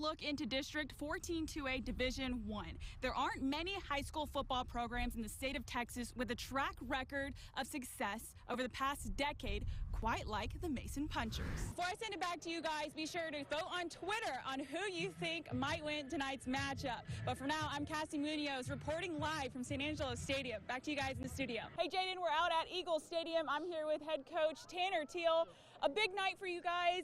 look into District 14-2A Division 1. There aren't many high school football programs in the state of Texas with a track record of success over the past decade, quite like the Mason Punchers. Before I send it back to you guys, be sure to vote on Twitter on who you think might win tonight's matchup. But for now, I'm Cassie MUÑOZ reporting live from San Angelo Stadium. Back to you guys in the studio. Hey, Jaden, we're out at Eagle Stadium. I'm here with head coach Tanner Teal. A big night for you guys.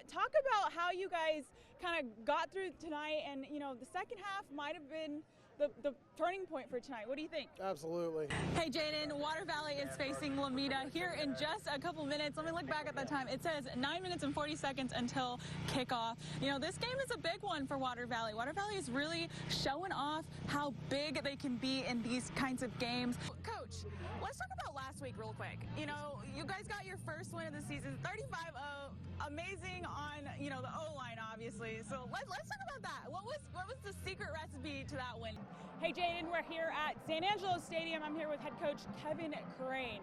Talk about how you guys kind of got through tonight, and you know the second half might have been the turning point for tonight. What do you think? Absolutely. Hey, Jaden, Water Valley is facing Lomita here in just a couple minutes. Let me look back at that time. It says 9 minutes and 40 seconds until kickoff. You know, this game is a big one for Water Valley. Water Valley is really showing off how big they can be in these kinds of games. Coach, let's talk about last week real quick. You know, you guys got your first win of the season, 35-0. Amazing on, you know, the O-line, obviously. So let's talk about that. What was the secret recipe to that win? Hey, Jaden, we're here at San Angelo Stadium. I'm here with head coach Kevin Crane.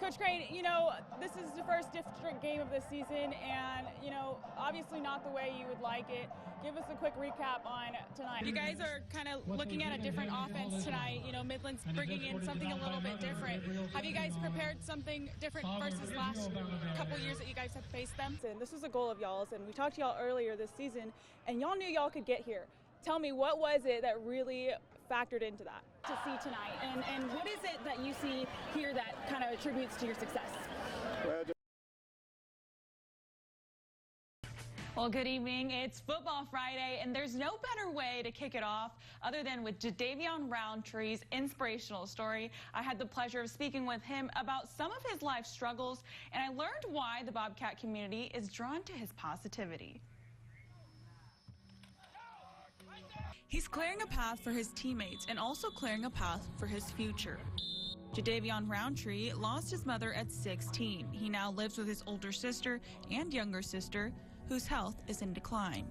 Coach Crane, you know, this is the first district game of the season, and, you know, obviously not the way you would like it. Give us a quick recap on tonight. You guys are kind of looking at a different offense tonight. You know, Midland's bringing in something a little bit different. Have you guys prepared something different versus last couple years that you guys have faced them? And this was a goal of y'all's, and we talked to y'all earlier this season, and y'all knew y'all could get here. Tell me, what was it that really factored into that to see tonight, and what is it that you see here that kind of attributes to your success? Well, good evening. It's Football Friday, and there's no better way to kick it off other than with Jadavion Roundtree's inspirational story. I had the pleasure of speaking with him about some of his life struggles, and I learned why the Bobcat community is drawn to his positivity. He's clearing a path for his teammates and also clearing a path for his future. Jadavion Roundtree lost his mother at 16. He now lives with his older sister and younger sister, whose health is in decline.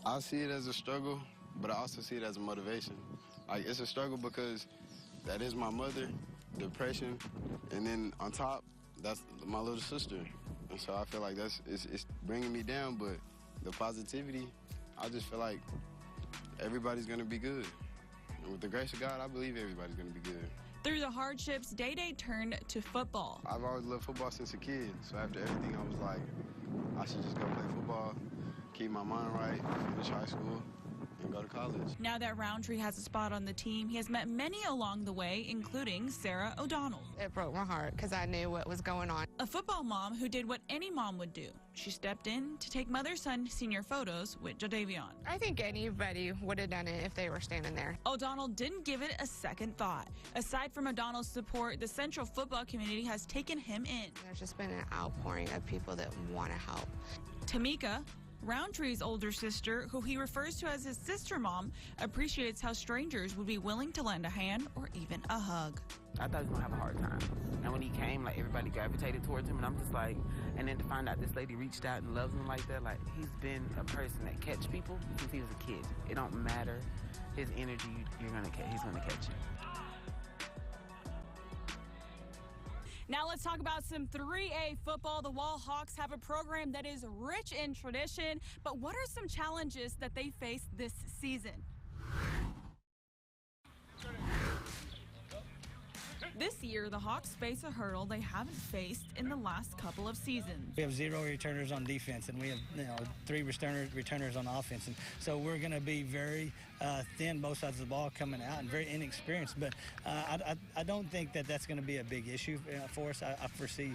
I see it as a struggle, but I also see it as a motivation. Like, it's a struggle because that is my mother, depression, and then on top, that's my little sister. And so I feel like it's bringing me down, but the positivity, I just feel like everybody's gonna be good. And with the grace of God, I believe everybody's gonna be good. Through the hardships, Day-Day turned to football. I've always loved football since a kid, so after everything, I was like, I should just go play football, keep my mind right, finish high school, and go to college. Now that Roundtree has a spot on the team, he has met many along the way, including Sarah O'Donnell. It broke my heart because I knew what was going on. A football mom who did what any mom would do. She stepped in to take mother-son senior photos with Jadavion. I think anybody would have done it if they were standing there. O'Donnell didn't give it a second thought. Aside from O'Donnell's support, the Central football community has taken him in. There's just been an outpouring of people that want to help. Tamika, Roundtree's older sister, who he refers to as his sister mom, appreciates how strangers would be willing to lend a hand or even a hug. I thought he was gonna have a hard time. And when he came, like, everybody gravitated towards him, and I'm just like, and then to find out this lady reached out and loves him like that, like, he's been a person that catch people since he was a kid. It don't matter his energy, he's gonna catch you. Now let's talk about some 3A football. The Wall Hawks have a program that is rich in tradition, but what are some challenges that they face this season? This year, the Hawks face a hurdle they haven't faced in the last couple of seasons. We have 0 returners on defense, and we have 3 returners on offense. And so we're going to be very thin both sides of the ball coming out and very inexperienced. But I don't think that that's going to be a big issue for us. I foresee,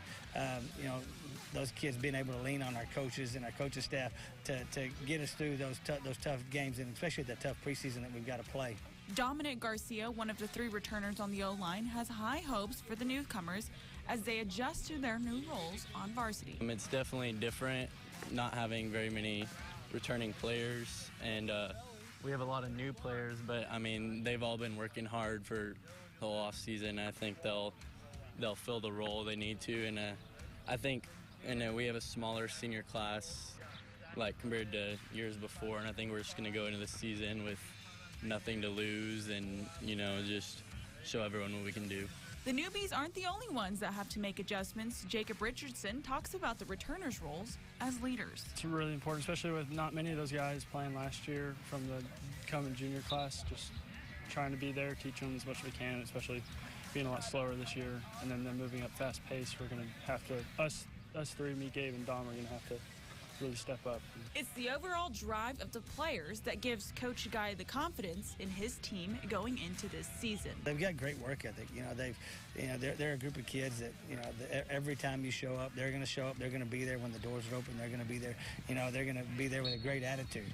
those kids being able to lean on our coaches and our coaching staff to get us through those tough games, and especially the tough preseason that we've got to play. Dominic Garcia, one of the 3 returners on the O-line, has high hopes for the newcomers as they adjust to their new roles on varsity. It's definitely different not having very many returning players, and we have a lot of new players, but I mean, they've all been working hard for the whole off season. I think they'll fill the role they need to, and I think we have a smaller senior class like compared to years before, and I think we're just going to go into the season with nothing to lose and, just show everyone what we can do. The newbies aren't the only ones that have to make adjustments. Jacob Richardson talks about the returners' roles as leaders. It's really important, especially with not many of those guys playing last year from the coming junior class. Just trying to be there, teach them as much as we can, especially being a lot slower this year. And then moving up fast pace, we're going to have to, us three, me, Gabe, and Dom, are going to have to really step up. It's the overall drive of the players that gives Coach Guy the confidence in his team going into this season. They've got great work ethic. They're a group of kids that, every time you show up, they're going to show up. They're going to be there when the doors are open. They're going to be there. They're going to be there with a great attitude.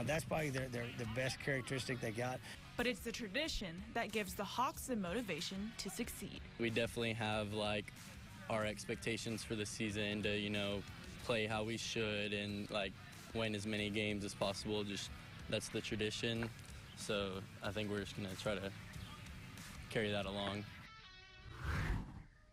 That's probably the best characteristic they got. But it's the tradition that gives the Hawks the motivation to succeed. We definitely have our expectations for the season to, play how we should and win as many games as possible. Just that's the tradition. So I think we're just going to try to carry that along.